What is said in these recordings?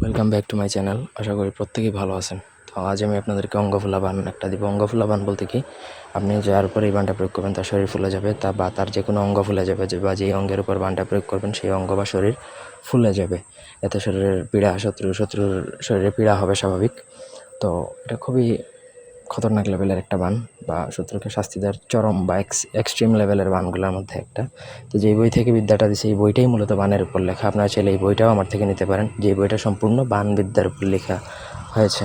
Welcome back to my channel. আশা করি প্রত্যেকেই ভালো আছেন। তো আজ আমি আপনাদেরকে অঙ্গফুলা বান একটা দিব। অঙ্গফুলা বান বলতে কি, আপনি যার উপর এই বানটা প্রয়োগ করবেন তার শরীর ফুলে যাবে, তার যে কোনো অঙ্গ ফুলে যাবে, বা যেই অঙ্গের উপর বানটা প্রয়োগ করবেন সেই অঙ্গ বা শরীর ফুলে যাবে। এতে শরীরের পীড়া, শত্রুর শরীরে পীড়া হবে স্বাভাবিক। তো এটা খুবই খতরনাক লেভেলের একটা বান, বা শত্রুকে শাস্তি দেওয়ার চরম বা এক্সট্রিম লেভেলের বানগুলোর মধ্যে একটা। তো যেই বই থেকে বিদ্যাটা দিছে এই বইটাই মূলত বানের উপর লেখা। আপনারা চাইলে এই বইটাও আমার থেকে নিতে পারেন, যে বইটা সম্পূর্ণ বান বিদ্যার উপর লেখা হয়েছে।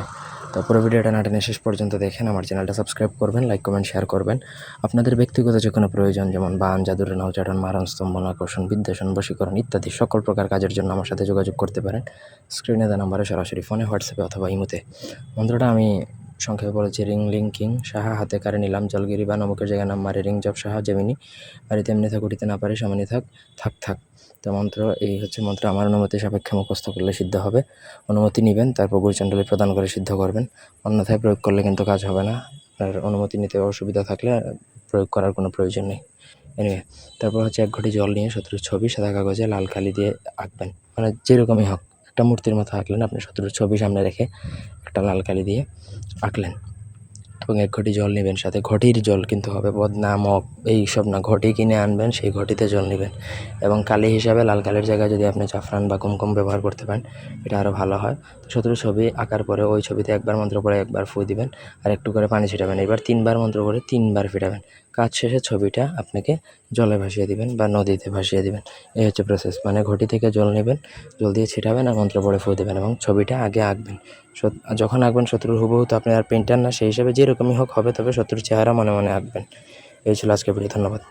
তো পুরো ভিডিওটা না টেনে শেষ পর্যন্ত দেখেন। আমার চ্যানেলটা সাবস্ক্রাইব করবেন, লাইক কমেন্ট শেয়ার করবেন। আপনাদের ব্যক্তিগত যে কোনো প্রয়োজন, যেমন বান, জাদুর নৌচাটন, মারণ, স্তম্ভন, আকর্ষণ, বিদ্বেষণ, বশীকরণ ইত্যাদি সকল প্রকার কাজের জন্য আমার সাথে যোগাযোগ করতে পারেন স্ক্রিনে দেওয়া নাম্বারে, সরাসরি ফোনে, হোয়াটসঅ্যাপে অথবা ইমোতে। মন্ত্রটা আমি সংক্ষেপে বলেছি: রিং লিং কিং সাহা, হাতে কারে নিলাম জলগিরি বা নমকের জায়গায় নাম মারে রিং জব সাহা জেমিনি, বাড়িতে এমনি থাক উঠিতে না পারে সামনে থাক থাক থাক। তো মন্ত্র এই হচ্ছে মন্ত্র। আমার অনুমতি সাপেক্ষে মুখস্থ করলে সিদ্ধ হবে। অনুমতি নেবেন, তারপর গুরুচণ্ডলী প্রদান করে সিদ্ধ করবেন। অন্যথায় প্রয়োগ করলে কিন্তু কাজ হবে না। আর অনুমতি নিতে অসুবিধা থাকলে প্রয়োগ করার কোনো প্রয়োজন নেই। এনিওয়ে, তারপর হচ্ছে 1 ঘটি জল নিয়ে শত্রুর ছবি সাদা কাগজে লাল কালি দিয়ে আঁকবেন। মানে যেরকমই হোক, একটা মূর্তির মতো আঁকলেন, আপনি শত্রুর ছবি সামনে রেখে একটা লাল কালি দিয়ে আঁকলেন। এবং 1 ঘটি জল নেবেন, সাথে ঘটির জল কিন্তু হবে, বদনা মগ এইসব না। ঘটি কিনে আনবেন, সেই ঘটিতে জল নেবেন। এবং কালি হিসাবে লাল কালির জায়গায় যদি আপনি জাফরান বা কুমকুম ব্যবহার করতে পারেন, এটা আরও ভালো হয়। তো শত্রুর ছবি আঁকার পরে ওই ছবিতে একবার মন্ত্র পড়ে একবার ফু দিবেন, আর একটু করে পানি ছিটাবেন। এবার 3বার মন্ত্র করে 3বার ফিটাবেন। কাজ শেষে ছবিটা আপনাকে জলে ভাসিয়ে দিবেন বা নদীতে ভাসিয়ে দিবেন। এই হচ্ছে প্রসেস। মানে ঘটি থেকে জল নেবেন, জল দিয়ে ছিটাবেন আর মন্ত্র পড়ে ফু দেবেন, এবং ছবিটা আগে আঁকবেন। যখন আঁকবেন শত্রুর হুবহু, তো আপনি আর পেন্টার না, সেই হিসেবে যেরকমই হোক হবে, তবে শত্রুর চেহারা মনে মনে আঁকবেন। এই ছিল আজকের ভিডিও। ধন্যবাদ।